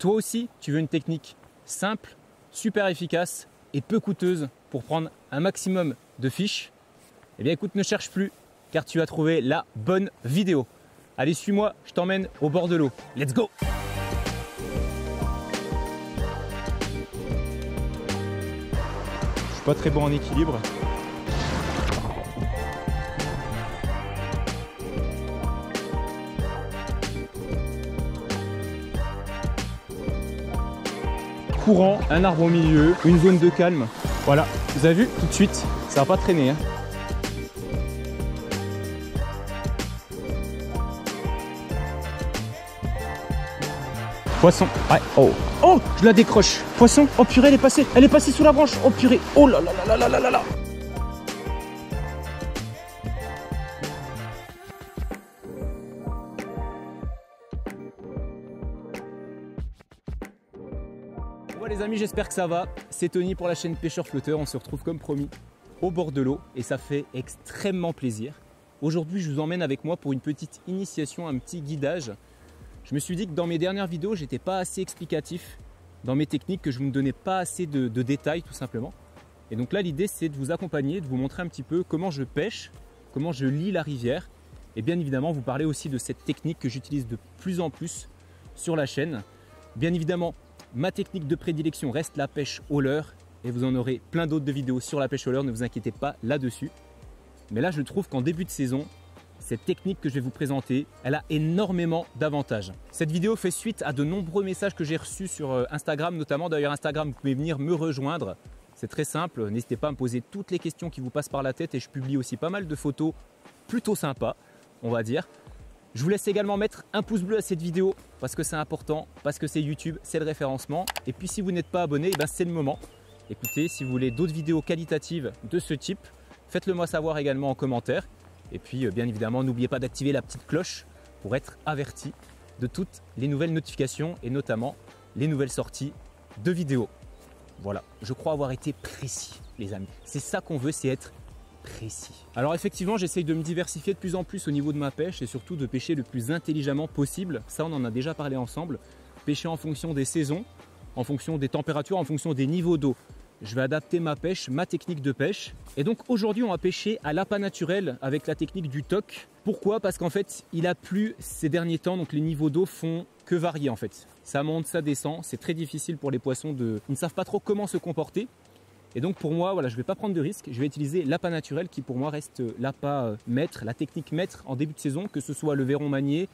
Toi aussi, tu veux une technique simple, super efficace et peu coûteuse pour prendre un maximum de fiches? Eh bien écoute, ne cherche plus car tu as trouvé la bonne vidéo. Allez, suis-moi, je t'emmène au bord de l'eau. Let's go! Je suis pas très bon en équilibre. Courant, un arbre au milieu, une zone de calme. Voilà, vous avez vu tout de suite, ça va pas traîner. Hein. Poisson, ouais, oh, oh, je la décroche. Poisson, oh purée, elle est passée sous la branche. Oh purée, oh là là là là là là là. Bon les amis, j'espère que ça va. C'est Tony pour la chaîne Pêcheur Flotteur. On se retrouve comme promis au bord de l'eau et ça fait extrêmement plaisir. Aujourd'hui, je vous emmène avec moi pour une petite initiation, un petit guidage. Je me suis dit que dans mes dernières vidéos, j'étais pas assez explicatif dans mes techniques, que je ne vous donnais pas assez de détails tout simplement. Et donc là, l'idée, c'est de vous accompagner, de vous montrer un petit peu comment je pêche, comment je lis la rivière et bien évidemment vous parler aussi de cette technique que j'utilise de plus en plus sur la chaîne. Bien évidemment, ma technique de prédilection reste la pêche au leurre et vous en aurez plein d'autres de vidéos sur la pêche au leurre, ne vous inquiétez pas là-dessus. Mais là, je trouve qu'en début de saison, cette technique que je vais vous présenter, elle a énormément d'avantages. Cette vidéo fait suite à de nombreux messages que j'ai reçus sur Instagram, notamment d'ailleurs Instagram, vous pouvez venir me rejoindre. C'est très simple, n'hésitez pas à me poser toutes les questions qui vous passent par la tête et je publie aussi pas mal de photos plutôt sympas, on va dire. Je vous laisse également mettre un pouce bleu à cette vidéo parce que c'est important, parce que c'est YouTube, c'est le référencement. Et puis si vous n'êtes pas abonné, ben c'est le moment. Écoutez, si vous voulez d'autres vidéos qualitatives de ce type, faites-le moi savoir également en commentaire. Et puis bien évidemment, n'oubliez pas d'activer la petite cloche pour être averti de toutes les nouvelles notifications et notamment les nouvelles sorties de vidéos. Voilà, je crois avoir été précis les amis. C'est ça qu'on veut, c'est être précis. Alors effectivement, j'essaye de me diversifier de plus en plus au niveau de ma pêche et surtout de pêcher le plus intelligemment possible. Ça, on en a déjà parlé ensemble. Pêcher en fonction des saisons, en fonction des températures, en fonction des niveaux d'eau. Je vais adapter ma pêche, ma technique de pêche. Et donc aujourd'hui, on va pêcher à l'appât naturel avec la technique du toc. Pourquoi? Parce qu'en fait, il a plu ces derniers temps, donc les niveaux d'eau font que varier en fait. Ça monte, ça descend, c'est très difficile pour les poissons ils ne savent pas trop comment se comporter. Et donc pour moi, voilà, je ne vais pas prendre de risque, je vais utiliser l'appât naturel qui pour moi reste l'appât maître, la technique maître en début de saison, que ce soit le verron manié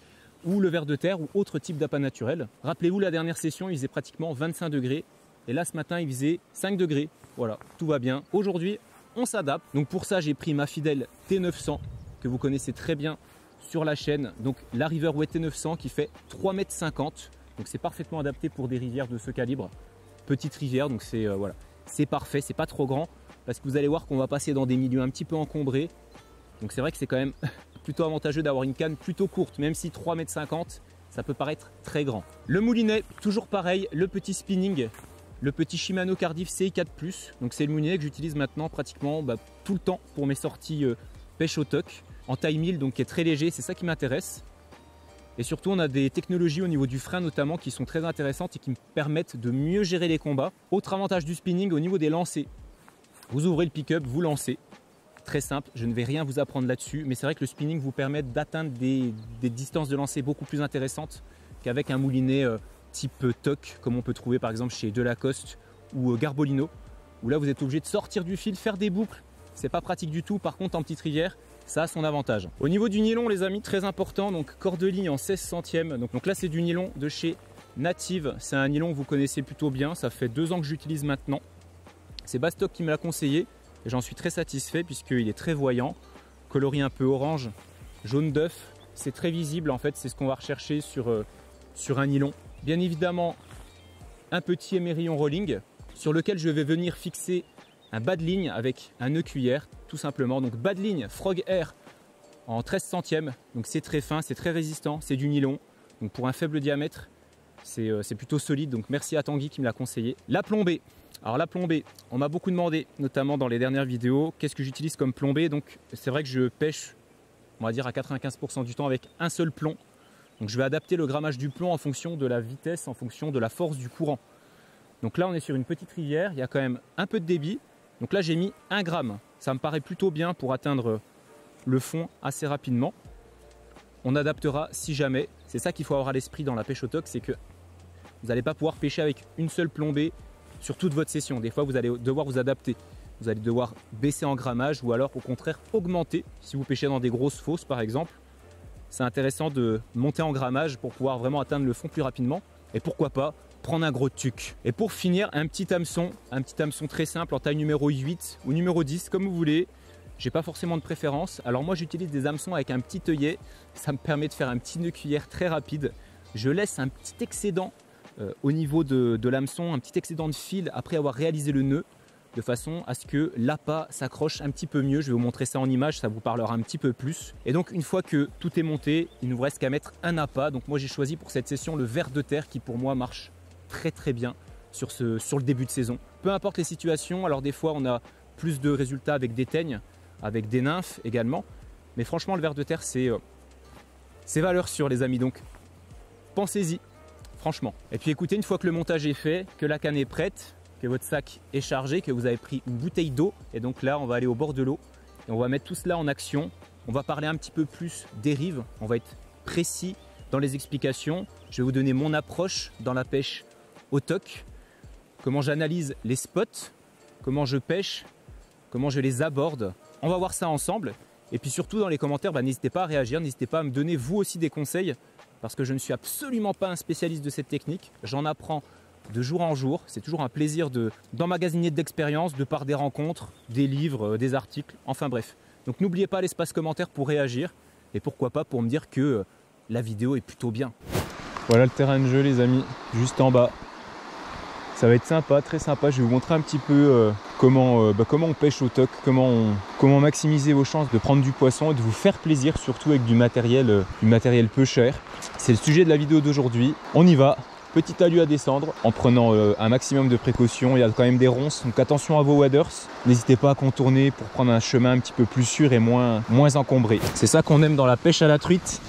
ou le ver de terre ou autre type d'appât naturel. Rappelez-vous, la dernière session, il faisait pratiquement 25 degrés. Et là, ce matin, il faisait 5 degrés. Voilà, tout va bien. Aujourd'hui, on s'adapte. Donc pour ça, j'ai pris ma fidèle T900 que vous connaissez très bien sur la chaîne. Donc la Riverway T900 qui fait 3,50 m. Donc c'est parfaitement adapté pour des rivières de ce calibre. Petite rivière, donc c'est voilà, c'est parfait, c'est pas trop grand. Parce que vous allez voir qu'on va passer dans des milieux un petit peu encombrés. Donc c'est vrai que c'est quand même plutôt avantageux d'avoir une canne plutôt courte, même si 3,50 m, ça peut paraître très grand. Le moulinet, toujours pareil, le petit spinning. Le petit Shimano Cardiff CI4+, donc c'est le moulinet que j'utilise maintenant pratiquement tout le temps pour mes sorties pêche au toc, en taille 1000, donc qui est très léger, c'est ça qui m'intéresse. Et surtout on a des technologies au niveau du frein notamment qui sont très intéressantes et qui me permettent de mieux gérer les combats. Autre avantage du spinning au niveau des lancers, vous ouvrez le pick-up, vous lancez, très simple, je ne vais rien vous apprendre là-dessus, mais c'est vrai que le spinning vous permet d'atteindre des distances de lancer beaucoup plus intéressantes qu'avec un moulinet type toc comme on peut trouver par exemple chez Delacoste ou Garbolino, où là vous êtes obligé de sortir du fil, faire des boucles, c'est pas pratique du tout. Par contre en petite rivière, ça a son avantage. Au niveau du nylon les amis, très important, donc cordelier en 16 centièmes, donc là c'est du nylon de chez Native, c'est un nylon que vous connaissez plutôt bien, ça fait 2 ans que j'utilise maintenant. C'est Bastock qui me l'a conseillé et j'en suis très satisfait puisqu'il est très voyant, coloris un peu orange, jaune d'œuf, c'est très visible en fait, c'est ce qu'on va rechercher sur un nylon. Bien évidemment, un petit émerillon rolling sur lequel je vais venir fixer un bas de ligne avec un nœud cuillère, tout simplement. Donc bas de ligne Frog Air en 13 centièmes, donc c'est très fin, c'est très résistant, c'est du nylon. Donc pour un faible diamètre, c'est plutôt solide, donc merci à Tanguy qui me l'a conseillé. La plombée. Alors la plombée, on m'a beaucoup demandé, notamment dans les dernières vidéos, qu'est-ce que j'utilise comme plombée. Donc c'est vrai que je pêche, on va dire à 95% du temps avec un seul plomb. Donc je vais adapter le grammage du plomb en fonction de la vitesse, en fonction de la force du courant. Donc là on est sur une petite rivière, il y a quand même un peu de débit. Donc là j'ai mis 1 gramme. Ça me paraît plutôt bien pour atteindre le fond assez rapidement. On adaptera si jamais. C'est ça qu'il faut avoir à l'esprit dans la pêche au toc, c'est que vous n'allez pas pouvoir pêcher avec une seule plombée sur toute votre session. Des fois vous allez devoir vous adapter. Vous allez devoir baisser en grammage ou alors au contraire augmenter. Si vous pêchez dans des grosses fosses par exemple, c'est intéressant de monter en grammage pour pouvoir vraiment atteindre le fond plus rapidement. Et pourquoi pas prendre un gros tuc. Et pour finir, un petit hameçon très simple en taille numéro 8 ou numéro 10 comme vous voulez. J'ai pas forcément de préférence. Alors moi j'utilise des hameçons avec un petit œillet. Ça me permet de faire un petit nœud cuillère très rapide. Je laisse un petit excédent au niveau de l'hameçon, un petit excédent de fil après avoir réalisé le nœud, de façon à ce que l'appât s'accroche un petit peu mieux. Je vais vous montrer ça en image, ça vous parlera un petit peu plus. Et donc une fois que tout est monté, il ne vous reste qu'à mettre un appât. Donc moi j'ai choisi pour cette session le ver de terre qui pour moi marche très bien sur le début de saison. Peu importe les situations, alors des fois on a plus de résultats avec des teignes, avec des nymphes également. Mais franchement le ver de terre c'est valeur sûre les amis, donc pensez-y franchement. Et puis écoutez, une fois que le montage est fait, que la canne est prête, que votre sac est chargé, que vous avez pris une bouteille d'eau, et donc là on va aller au bord de l'eau et on va mettre tout cela en action. On va parler un petit peu plus des rives, on va être précis dans les explications. Je vais vous donner mon approche dans la pêche au toc, comment j'analyse les spots, comment je pêche, comment je les aborde. On va voir ça ensemble. Et puis surtout dans les commentaires, n'hésitez pas à réagir, n'hésitez pas à me donner vous aussi des conseils, parce que je ne suis absolument pas un spécialiste de cette technique. J'en apprends de jour en jour. C'est toujours un plaisir d'emmagasiner de l'expérience, de par des rencontres, des livres, des articles, enfin bref. Donc n'oubliez pas l'espace commentaire pour réagir, et pourquoi pas pour me dire que la vidéo est plutôt bien. Voilà le terrain de jeu les amis, juste en bas. Ça va être sympa, très sympa. Je vais vous montrer un petit peu comment on pêche au toc, comment maximiser vos chances de prendre du poisson et de vous faire plaisir, surtout avec du matériel peu cher. C'est le sujet de la vidéo d'aujourd'hui. On y va, petit talus à descendre en prenant un maximum de précautions. Il y a quand même des ronces, donc attention à vos waders. N'hésitez pas à contourner pour prendre un chemin un petit peu plus sûr et moins encombré. C'est ça qu'on aime dans la pêche à la truite.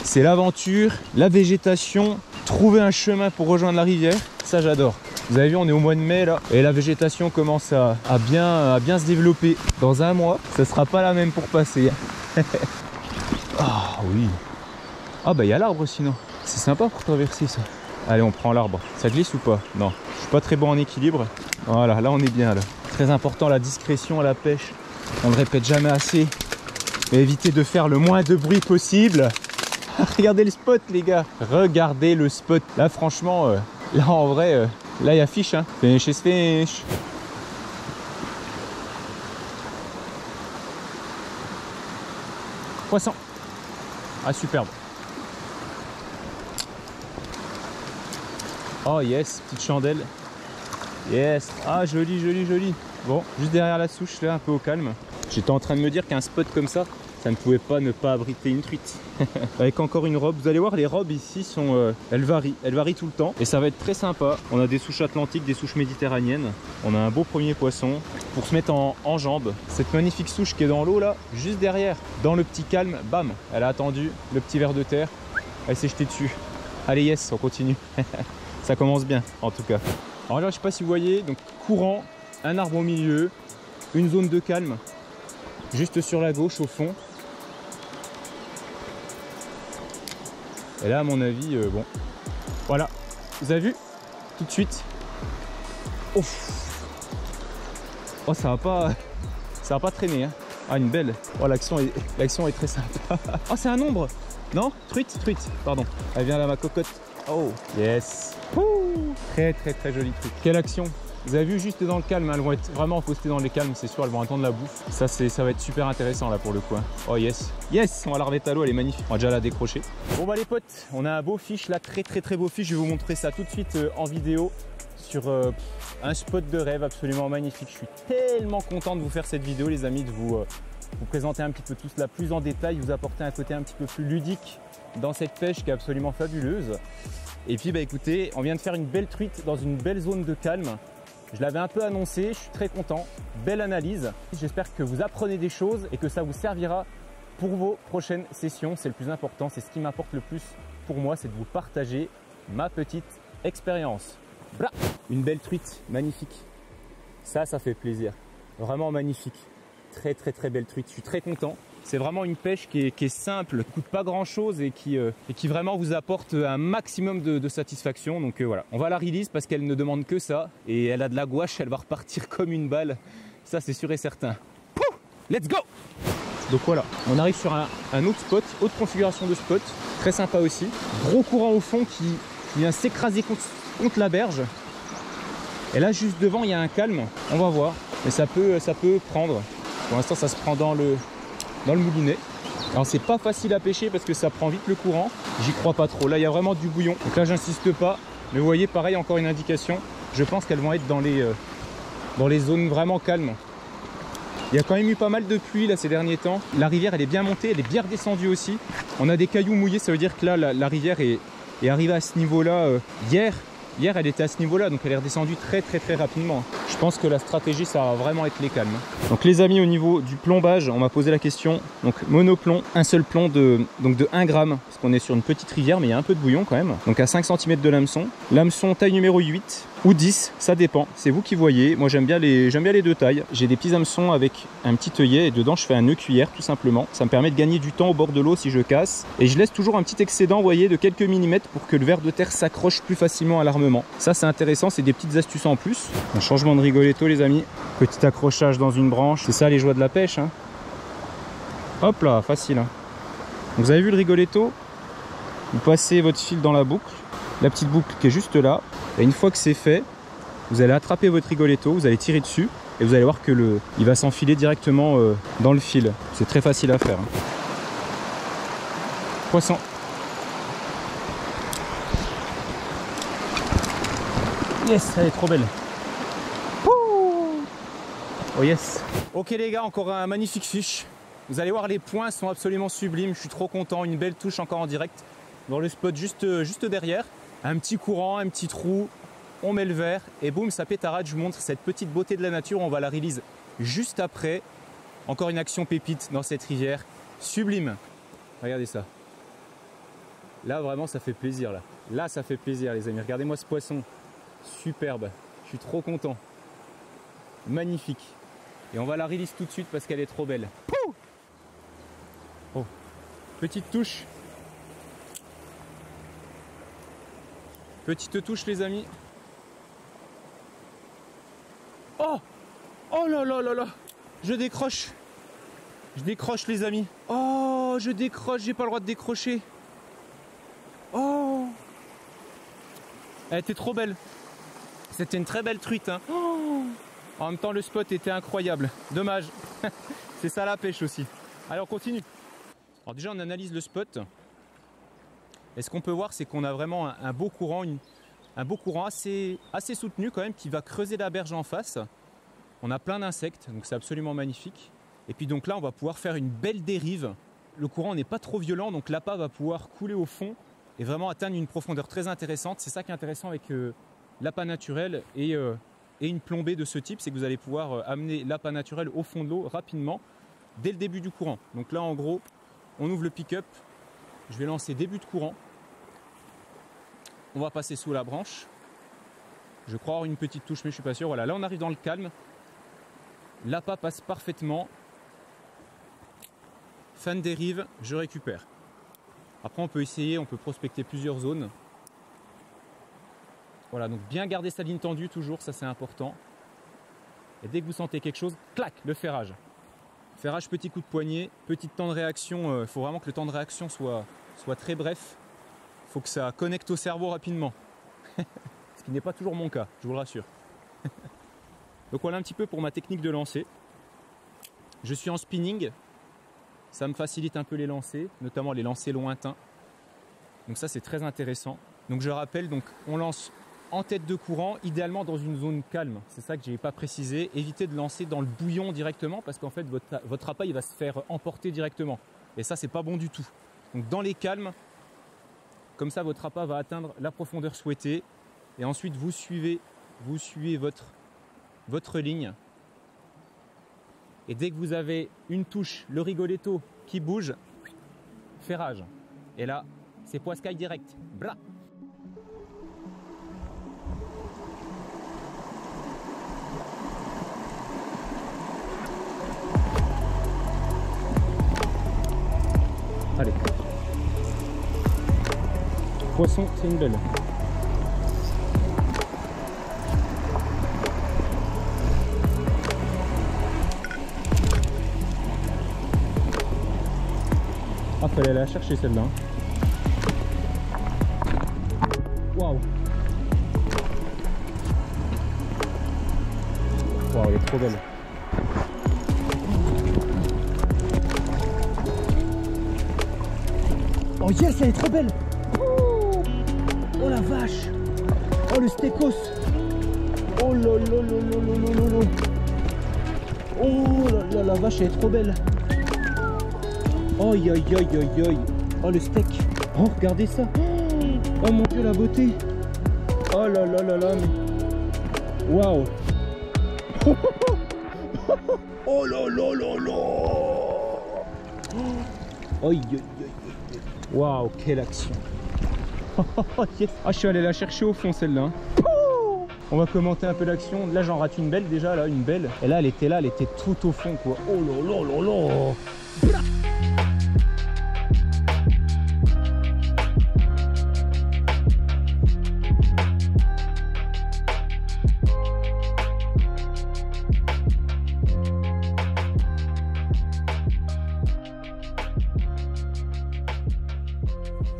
C'est l'aventure, la végétation, trouver un chemin pour rejoindre la rivière, ça j'adore. Vous avez vu, on est au mois de mai là, et la végétation commence à bien se développer. Dans un mois, ça sera pas la même pour passer. Ah oui. Ah bah il y a l'arbre sinon. C'est sympa pour traverser ça. Allez, on prend l'arbre. Ça glisse ou pas? Non, je suis pas très bon en équilibre. Voilà, là on est bien là. Très important la discrétion à la pêche. On ne le répète jamais assez. Mais évitez de faire le moins de bruit possible. Regardez le spot les gars, regardez le spot. Là franchement, là en vrai, là il y a fiche hein. Fish is fish. Poisson. Ah superbe. Oh yes, petite chandelle. Yes. Ah joli, joli, joli. Bon, juste derrière la souche là, un peu au calme. J'étais en train de me dire qu'un spot comme ça ne pouvait pas ne pas abriter une truite. Avec encore une robe. Vous allez voir, les robes ici sont, elles varient tout le temps. Et ça va être très sympa. On a des souches atlantiques, des souches méditerranéennes. On a un beau premier poisson pour se mettre en jambe. Cette magnifique souche qui est dans l'eau là, juste derrière, dans le petit calme, bam, elle a attendu le petit ver de terre. Elle s'est jetée dessus. Allez yes, on continue. Ça commence bien en tout cas. Alors là, je sais pas si vous voyez, donc courant, un arbre au milieu, une zone de calme juste sur la gauche au fond. Et là à mon avis bon voilà, vous avez vu tout de suite. Ouf. Oh ça va pas traîner hein. Ah une belle. Oh l'action est très sympa. Oh c'est un ombre. Non, truite, pardon. Elle vient là ma cocotte. Oh yes. Ouh. Très jolie truite. Quelle action. Vous avez vu juste dans le calme, elles vont être vraiment postées dans les calmes, c'est sûr, elles vont attendre la bouffe. Ça va être super intéressant là pour le coup. Oh yes, yes, on va la remettre à l'eau, elle est magnifique. On va déjà la décrocher. Bon bah les potes, on a un beau fiche là, très beau fiche. Je vais vous montrer ça tout de suite en vidéo sur un spot de rêve absolument magnifique. Je suis tellement content de vous faire cette vidéo les amis, de vous présenter un petit peu tout cela plus en détail, vous apporter un côté un petit peu plus ludique dans cette pêche qui est absolument fabuleuse. Et puis bah écoutez, on vient de faire une belle truite dans une belle zone de calme. Je l'avais un peu annoncé, je suis très content. Belle analyse. J'espère que vous apprenez des choses et que ça vous servira pour vos prochaines sessions. C'est le plus important, c'est ce qui m'apporte le plus pour moi, c'est de vous partager ma petite expérience. Blah, une belle truite, magnifique. Ça fait plaisir. Vraiment magnifique. Très très très belle truite. Je suis très content. C'est vraiment une pêche qui est simple, qui ne coûte pas grand chose et qui vraiment vous apporte un maximum de satisfaction. Donc voilà, on va la release parce qu'elle ne demande que ça. Et elle a de la gouache, elle va repartir comme une balle. Ça c'est sûr et certain. Pouh, let's go! Donc voilà, on arrive sur un autre spot, autre configuration de spot. Très sympa aussi. Gros courant au fond qui vient s'écraser contre la berge. Et là juste devant il y a un calme, on va voir. Mais ça peut prendre. Pour l'instant ça se prend dans le moulinet. Alors c'est pas facile à pêcher parce que ça prend vite le courant. J'y crois pas trop. Là il y a vraiment du bouillon. Donc là j'insiste pas. Mais vous voyez pareil, encore une indication. Je pense qu'elles vont être dans les zones vraiment calmes. Il y a quand même eu pas mal de pluie là ces derniers temps. La rivière elle est bien montée, elle est bien redescendue aussi. On a des cailloux mouillés, ça veut dire que là la rivière est arrivée à ce niveau-là Hier elle était à ce niveau-là, donc elle est redescendue très rapidement. Je pense que la stratégie ça va vraiment être les calmes. Donc les amis, au niveau du plombage, on m'a posé la question. Donc monoplomb, un seul plomb de 1 gramme, parce qu'on est sur une petite rivière mais il y a un peu de bouillon quand même. Donc à 5 cm de l'hameçon. L'hameçon taille numéro 8 ou 10, ça dépend, c'est vous qui voyez. Moi j'aime bien les deux tailles. J'ai des petits hameçons avec un petit œillet et dedans je fais un nœud cuillère tout simplement. Ça me permet de gagner du temps au bord de l'eau si je casse. Et je laisse toujours un petit excédent, vous voyez, de quelques millimètres pour que le ver de terre s'accroche plus facilement à l'armement. Ça c'est intéressant, c'est des petites astuces en plus. Un changement de rigoletto les amis. Petit accrochage dans une branche, c'est ça les joies de la pêche. Hein. Hop là, facile. Hein. Vous avez vu le rigoletto? Vous passez votre fil dans la boucle. La petite boucle qui est juste là. Et une fois que c'est fait, vous allez attraper votre rigoletto, vous allez tirer dessus et vous allez voir que il va s'enfiler directement dans le fil. C'est très facile à faire. Hein. Poisson. Yes, elle est trop belle. Oh yes. Ok les gars, encore un magnifique fiche. Vous allez voir, les points sont absolument sublimes. Je suis trop content. Une belle touche encore en direct. Dans le spot juste derrière. Un petit courant, un petit trou. On met le verre et boum, ça pétarade. Je vous montre cette petite beauté de la nature. On va la release juste après. Encore une action pépite dans cette rivière. Sublime. Regardez ça. Là, vraiment, ça fait plaisir. Là, ça fait plaisir, les amis. Regardez-moi ce poisson. Superbe. Je suis trop content. Magnifique. Et on va la release tout de suite parce qu'elle est trop belle. Pouh, oh. Petite touche. Petite touche, les amis. Oh! Oh là là là là! Je décroche. Je décroche, les amis. Oh, je décroche. J'ai pas le droit de décrocher. Oh! Elle était trop belle. C'était une très belle truite. Hein. Oh, en même temps, le spot était incroyable. Dommage. C'est ça la pêche aussi. Allez, on continue. Alors déjà, on analyse le spot. Et ce qu'on peut voir, c'est qu'on a vraiment un beau courant, assez soutenu quand même, qui va creuser la berge en face. On a plein d'insectes, donc c'est absolument magnifique. Et puis donc là, on va pouvoir faire une belle dérive. Le courant n'est pas trop violent, donc l'appât va pouvoir couler au fond et vraiment atteindre une profondeur très intéressante. C'est ça qui est intéressant avec l'appât naturel et une plombée de ce type, c'est que vous allez pouvoir amener l'appât naturel au fond de l'eau rapidement dès le début du courant. Donc là, en gros, on ouvre le pick-up. Je vais lancer début de courant. On va passer sous la branche. Je crois avoir une petite touche, mais je suis pas sûr. Voilà, là on arrive dans le calme. L'appât passe parfaitement. Fin de dérive, je récupère. Après on peut essayer, on peut prospecter plusieurs zones. Voilà, donc bien garder sa ligne tendue toujours, ça c'est important. Et dès que vous sentez quelque chose, clac, le ferrage. Ferrage, petit coup de poignet, petit temps de réaction. Il faut vraiment que le temps de réaction soit très bref. Il faut que ça connecte au cerveau rapidement. Ce qui n'est pas toujours mon cas, je vous le rassure. Donc voilà un petit peu pour ma technique de lancer. Je suis en spinning. Ça me facilite un peu les lancers, notamment les lancers lointains. Donc ça c'est très intéressant. Donc je rappelle, donc on lance en tête de courant, idéalement dans une zone calme. C'est ça que je n'ai pas précisé. Évitez de lancer dans le bouillon directement parce qu'en fait votre appât il va se faire emporter directement. Et ça c'est pas bon du tout. Donc dans les calmes, comme ça votre appât va atteindre la profondeur souhaitée. Et ensuite vous suivez votre ligne. Et dès que vous avez une touche, le rigoletto qui bouge, ferrage. Et là, C'est poiscaille direct. Bra. Allez. Poisson, c'est une belle. Ah, fallait aller la chercher celle-là. Waouh! Waouh, elle est trop belle. Oh yes, elle est trop belle! Oh la vache! Oh le stécos! Oh là là là là là là là! Oh là là, la vache, elle est trop belle! Aïe aïe aïe aïe aïe! Oh le steak! Oh regardez ça! Oh mon dieu la beauté! Oh là là là là! Mais... waouh! Oh là là là là! Aïe aïe aïe! Waouh, quelle action! Yes. Ah, je suis allé la chercher au fond celle-là. On va commenter un peu l'action. Là, j'en rate une belle déjà, là, une belle. Et là, elle était tout au fond, quoi. Oh là là là là!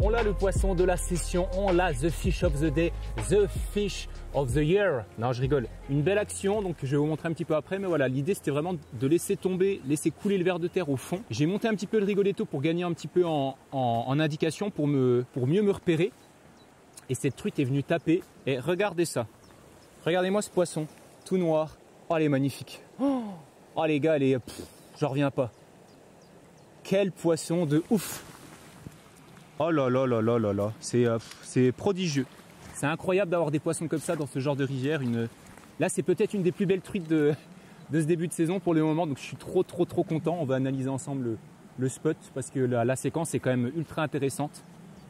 On l'a le poisson de la session, on l'a the fish of the day, the fish of the year. Non, je rigole. Une belle action, donc je vais vous montrer un petit peu après. Mais voilà, l'idée c'était vraiment de laisser tomber, laisser couler le ver de terre au fond. J'ai monté un petit peu le rigoletto pour gagner un petit peu en indication, pour mieux me repérer. Et cette truite est venue taper. Et regardez ça. Regardez-moi ce poisson, tout noir. Oh, elle est magnifique. Oh les gars, j'en reviens pas. Quel poisson de ouf! Oh là là là là là là, c'est prodigieux. C'est incroyable d'avoir des poissons comme ça dans ce genre de rivière. Là, c'est peut-être une des plus belles truites de ce début de saison pour le moment. Donc, je suis trop content. On va analyser ensemble le spot parce que la séquence est quand même ultra intéressante.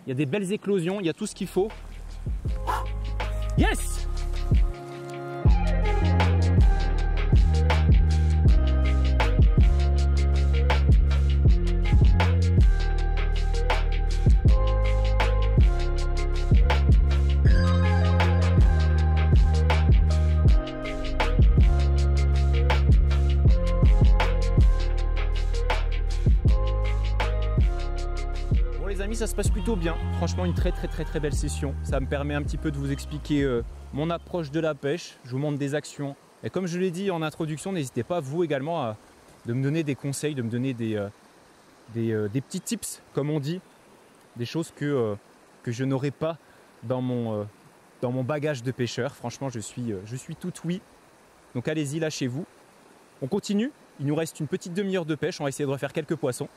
Il y a des belles éclosions, il y a tout ce qu'il faut. Yes! Ça se passe plutôt bien, franchement une très belle session. Ça me permet un petit peu de vous expliquer mon approche de la pêche. Je vous montre des actions et comme je l'ai dit en introduction, n'hésitez pas vous également de me donner des conseils, de me donner des petits tips comme on dit, des choses que je n'aurais pas dans mon bagage de pêcheur. Franchement je suis tout oui, donc allez-y, lâchez-vous. On continue, il nous reste une petite demi-heure de pêche, on va essayer de refaire quelques poissons.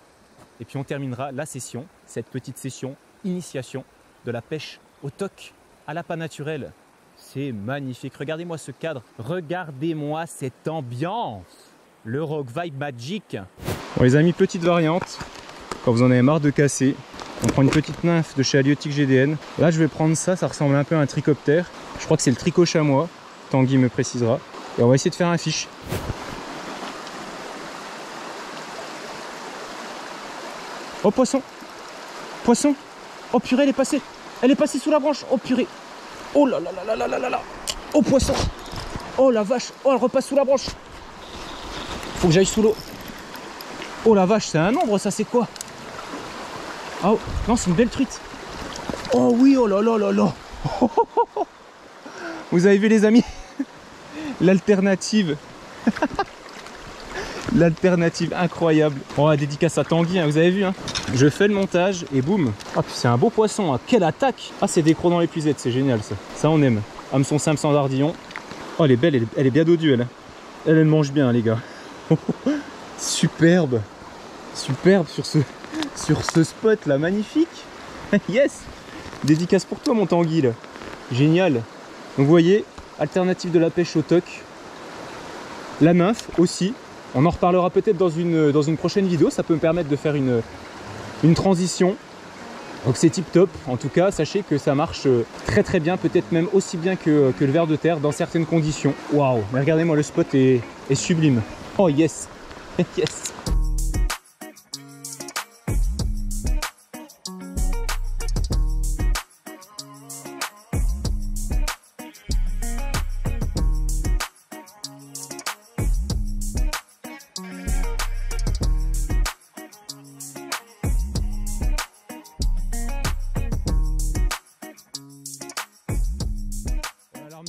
Et puis on terminera la session, cette petite session initiation de la pêche au toc à l'appât naturel. C'est magnifique, regardez-moi ce cadre, regardez-moi cette ambiance, le Rock Vibe Magic. Bon les amis, petite variante, quand vous en avez marre de casser, on prend une petite nymphe de chez Halieutique GDN. Là je vais prendre ça, ça ressemble un peu à un trichoptère, je crois que c'est le tricot chamois, Tanguy me précisera. Et on va essayer de faire un fiche. Oh poisson! Poisson! Oh purée, elle est passée! Elle est passée sous la branche! Oh purée! Oh là là là là là là là là! Oh poisson! Oh la vache! Oh elle repasse sous la branche! Faut que j'aille sous l'eau! Oh la vache, c'est un ombre ça, c'est quoi? Oh non, c'est une belle truite! Oh oui, oh là là là là! Vous avez vu les amis? L'alternative! L'alternative incroyable. Bon, la dédicace à Tanguy, hein, vous avez vu, hein. Je fais le montage et boum. Ah, puis c'est un beau poisson, hein. Quelle attaque. Ah, c'est des crocs dans l'épuisette, c'est génial ça. Ça, on aime. Hameçon simple sans ardillon. Oh, elle est belle, elle est bien dodue, elle. Elle mange bien, les gars. Superbe. Superbe sur ce spot là, magnifique. Yes. Dédicace pour toi, mon Tanguy, là. Génial. Donc, vous voyez, alternative de la pêche au toc. La nymphe aussi. On en reparlera peut-être dans une prochaine vidéo, ça peut me permettre de faire une transition. Donc c'est tip top. En tout cas, sachez que ça marche très très bien, peut-être même aussi bien que le ver de terre dans certaines conditions. Waouh, mais regardez-moi, le spot est sublime. Oh yes, yes.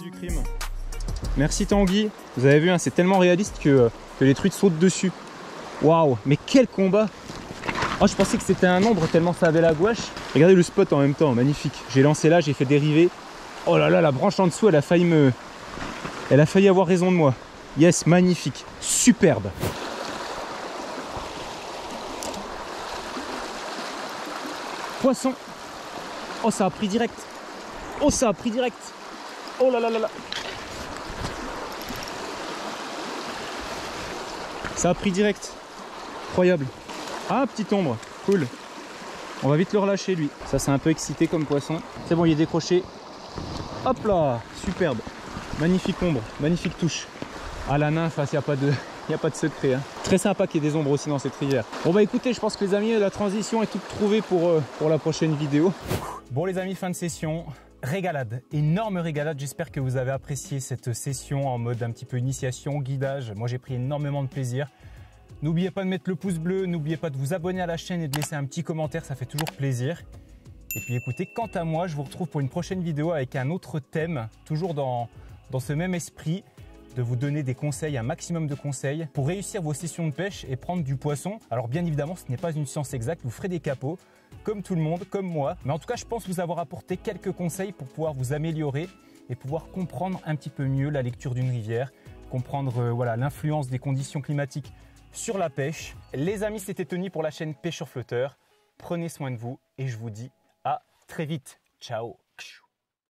Du crime. Merci Tanguy. Vous avez vu, hein, c'est tellement réaliste que les truites sautent dessus. Waouh, mais quel combat! Oh, je pensais que c'était un ombre tellement ça avait la gouache. Regardez le spot en même temps, magnifique. J'ai lancé là, j'ai fait dériver. Oh là là, la branche en dessous, elle a failli avoir raison de moi. Yes, magnifique, superbe. Poisson. Oh, ça a pris direct. Oh, ça a pris direct. Oh là là là là. Ça a pris direct. Incroyable. Ah, petite ombre. Cool. On va vite le relâcher lui. Ça c'est un peu excité comme poisson. C'est bon, il est décroché. Hop là. Superbe. Magnifique ombre. Magnifique touche. Ah, la nymphe, il n'y a pas de secret. Hein. Très sympa qu'il y ait des ombres aussi dans cette rivière. Bon bah écoutez, je pense que les amis, la transition est toute trouvée pour la prochaine vidéo. Bon les amis, fin de session. Régalade, énorme régalade, j'espère que vous avez apprécié cette session en mode un petit peu initiation, guidage. Moi j'ai pris énormément de plaisir. N'oubliez pas de mettre le pouce bleu, n'oubliez pas de vous abonner à la chaîne et de laisser un petit commentaire, ça fait toujours plaisir. Et puis écoutez, quant à moi, je vous retrouve pour une prochaine vidéo avec un autre thème, toujours dans ce même esprit, de vous donner des conseils, un maximum de conseils pour réussir vos sessions de pêche et prendre du poisson. Alors bien évidemment, ce n'est pas une science exacte, vous ferez des capots, comme tout le monde, comme moi. Mais en tout cas, je pense vous avoir apporté quelques conseils pour pouvoir vous améliorer et pouvoir comprendre un petit peu mieux la lecture d'une rivière, comprendre voilà, l'influence des conditions climatiques sur la pêche. Les amis, c'était Tony pour la chaîne Pêcheurs Flotteurs. Prenez soin de vous et je vous dis à très vite. Ciao.